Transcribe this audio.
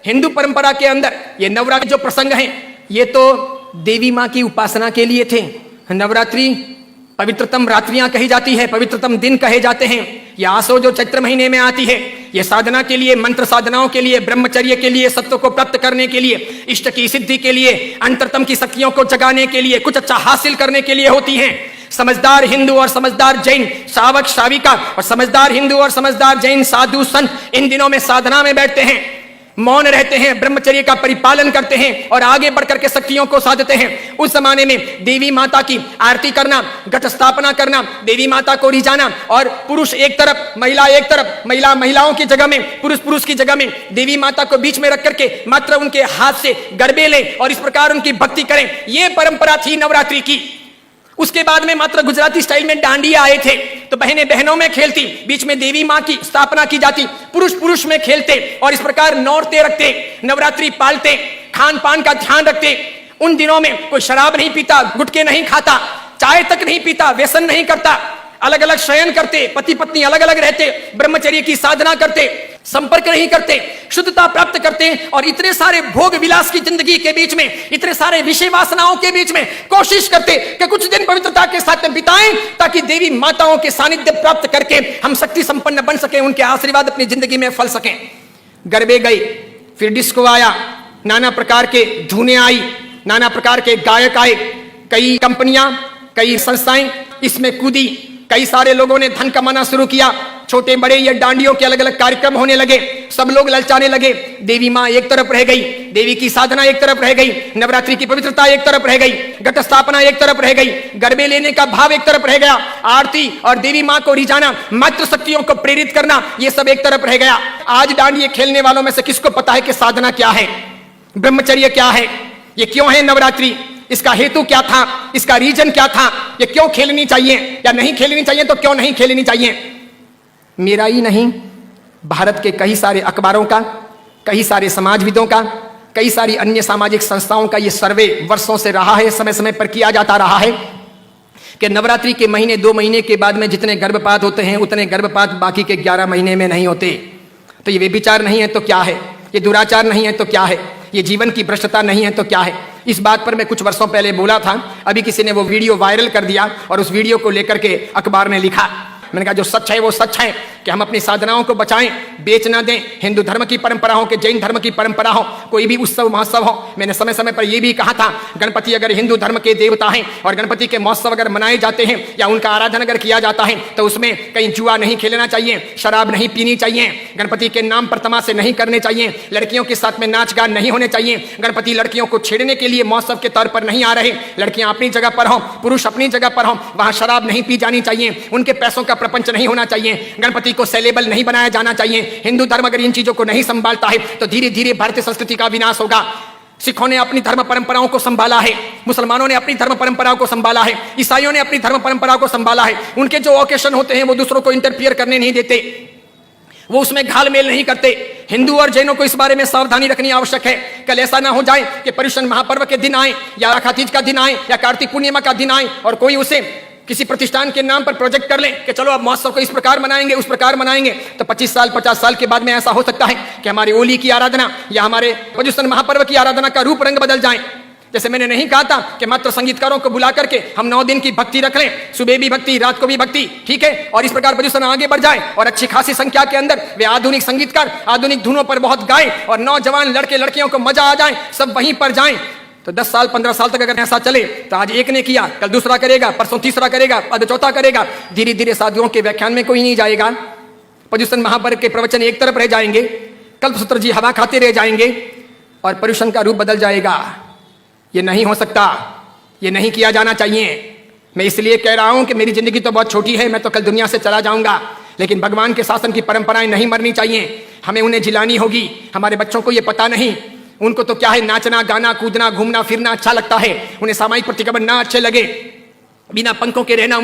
हिंदू परंपरा के अंदर ये नवरात्रि जो प्रसंग हैं ये तो देवी माँ की उपासना के लिए थे। नवरात्रि पवित्रतम रात्रियां कही जाती है, पवित्रतम दिन कहे जाते हैं। यह आसो जो चैत्र महीने में आती है, यह साधना के लिए, मंत्र साधनाओं के लिए, ब्रह्मचर्य के लिए, सत्व को प्राप्त करने के लिए, इष्ट की सिद्धि के लिए, अंतरतम की शक्तियों को जगाने के लिए, कुछ अच्छा हासिल करने के लिए होती हैं। समझदार हिंदू और समझदार जैन श्रावक श्राविका और समझदार हिंदू और समझदार जैन साधु संत इन दिनों में साधना में बैठते हैं, मौन रहते हैं, ब्रह्मचर्य का परिपालन करते हैं और आगे बढ़कर के शक्तियों को साधते हैं। उस जमाने में देवी माता की आरती करना, घट स्थापना करना, देवी माता को रिझाना और पुरुष एक तरफ महिला एक तरफ, महिलाओं की जगह में पुरुष की जगह में देवी माता को बीच में रख करके मात्र उनके हाथ से गरबे लें और इस प्रकार उनकी भक्ति करें, यह परंपरा थी नवरात्रि की। उसके बाद में मात्र गुजराती स्टाइल में डांडिया आए थे, तो बहनें बहनों में खेलती, बीच में देवी मां की स्थापना की जाती, पुरुष में खेलते और इस प्रकार नौरते रखते, नवरात्रि पालते, खान पान का ध्यान रखते। उन दिनों में कोई शराब नहीं पीता, गुटखे नहीं खाता, चाय तक नहीं पीता, व्यसन नहीं करता, अलग अलग शयन करते, पति पत्नी अलग अलग रहते, ब्रह्मचर्य की साधना करते, संपर्क नहीं करते, शुद्धता प्राप्त करते और इतने सारे भोग विलास की जिंदगी के बीच में, इतने सारे विषय वासनाओं के बीच में कोशिश करते कि कुछ दिन पवित्रता के साथ बिताएं ताकि देवी माताओं के सानिध्य प्राप्त करके हम शक्ति संपन्न बन सके, उनके आशीर्वाद अपनी जिंदगी में फल सकें। गरबे गई, फिर डिस्को आया, नाना प्रकार के धुनें आई, नाना प्रकार के गायक आए, कई कंपनियां, कई संस्थाएं इसमें कूदी, कई सारे लोगों ने धन कमाना शुरू किया, छोटे बड़े या डांडियों के अलग अलग कार्यक्रम होने लगे, सब लोग ललचाने लगे। देवी मां एक तरफ रह गई, देवी की साधना एक तरफ रह गई, नवरात्रि की पवित्रता एक तरफ रह गई, घट स्थापना एक तरफ रह गई, गरबे लेने का भाव एक तरफ रह गया, आरती और देवी मां को रिझाना, मातृ शक्तियों को प्रेरित करना, यह सब एक तरफ रह गया। आज डांडिये खेलने वालों में से किसको पता है कि साधना क्या है, ब्रह्मचर्य क्या है, ये क्यों है नवरात्रि, इसका हेतु क्या था, इसका रीजन क्या था, ये क्यों खेलनी चाहिए या नहीं खेलनी चाहिए, तो क्यों नहीं खेलनी चाहिए। मेरा ही नहीं, भारत के कई सारे अखबारों का, कई सारे समाजविदों का, कई सारी अन्य सामाजिक संस्थाओं का ये सर्वे वर्षों से रहा है, समय समय पर किया जाता रहा है कि नवरात्रि के महीने 2 महीने के बाद में जितने गर्भपात होते हैं उतने गर्भपात बाकी के 11 महीने में नहीं होते। तो ये व्यभिचार नहीं है तो क्या है, ये दुराचार नहीं है तो क्या है, ये जीवन की भ्रष्टता नहीं है तो क्या है। इस बात पर मैं कुछ वर्षों पहले बोला था, अभी किसी ने वो वीडियो वायरल कर दिया और उस वीडियो को लेकर के अखबार ने लिखा। मैंने कहा जो सच है वो सच है कि हम अपनी साधनाओं को बचाएं, बेच ना दें। हिंदू धर्म की परंपरा हो कि जैन धर्म की परंपरा हो, कोई भी उत्सव महोत्सव हो, मैंने समय समय पर यह भी कहा था गणपति अगर हिंदू धर्म के देवता हैं और गणपति के महोत्सव अगर मनाए जाते हैं या उनका आराधन अगर किया जाता है तो उसमें कहीं जुआ नहीं खेलना चाहिए, शराब नहीं पीनी चाहिए, गणपति के नाम पर तमाशे नहीं करने चाहिए, लड़कियों के साथ में नाच गान नहीं होने चाहिए, गणपति लड़कियों को छेड़ने के लिए महोत्सव के तौर पर नहीं आ रहे, लड़कियां अपनी जगह पर हों, पुरुष अपनी जगह पर हों, वहां शराब नहीं पी जानी चाहिए, उनके पैसों का प्रपंच नहीं होना चाहिए, गणपति को सेलेबल नहीं बनाया जाना चाहिए। हिंदू धर्म अगर इन चीजों को नहीं संभालता है तो धीरे धीरे भारतीय संस्कृति का विनाश होगा। सिखों ने अपनी धर्म परंपराओं को संभाला है, मुसलमानों ने अपनी धर्म परंपराओं को संभाला है, ईसाइयों ने अपनी धर्म परंपराओं को संभाला है। उनके जो ओकेशन होते हैं वो दूसरों को इंटरफियर करने नहीं देते, वो उसमें घालमेल नहीं करते। हिंदू और जैनों को इस बारे में सावधानी रखनी आवश्यक है। कल ऐसा ना हो जाए कि पर्युषण महापर्व के दिन आए या राखातीज का दिन आए या कार्तिक पूर्णिमा का दिन आए और कोई उसे किसी प्रतिष्ठान के नाम पर प्रोजेक्ट कर ले कि चलो अब महोत्सव को इस प्रकार मनाएंगे उस प्रकार मनाएंगे, तो 25 साल 50 साल के बाद में ऐसा हो सकता है कि हमारी होली की आराधना या हमारे पर्युषण महापर्व की आराधना का रूप रंग बदल जाए। जैसे मैंने नहीं कहा था कि मात्र संगीतकारों को बुला करके हम 9 दिन की भक्ति रख लें, सुबह भी भक्ति रात को भी भक्ति, ठीक है, और इस प्रकार पर्युषण आगे बढ़ जाए और अच्छी खासी संख्या के अंदर वे आधुनिक संगीतकार आधुनिक धुनों पर बहुत गाएं और नौजवान लड़के लड़कियों को मजा आ जाए, सब वहीं पर जाएं। तो 10 साल 15 साल तक अगर ऐसा चले तो आज एक ने किया, कल दूसरा करेगा, परसों तीसरा करेगा, अब चौथा करेगा, धीरे धीरे साधुओं के व्याख्यान में कोई नहीं जाएगा, पर्युषण महापर्व के प्रवचन एक तरफ रह जाएंगे, कल्पसूत्र जी हवा खाते रह जाएंगे और पर्युषण का रूप बदल जाएगा। ये नहीं हो सकता, ये नहीं किया जाना चाहिए। मैं इसलिए कह रहा हूं कि मेरी जिंदगी तो बहुत छोटी है, मैं तो कल दुनिया से चला जाऊंगा, लेकिन भगवान के शासन की परंपराएं नहीं मरनी चाहिए, हमें उन्हें जिलानी होगी। हमारे बच्चों को ये पता नहीं, उनको तो क्या है नाचना गाना कूदना घूमना फिरना अच्छा लगता है, उन्हें सामाजिक प्रतिक्रमण ना अच्छे लगे, बिना पंखों के रहना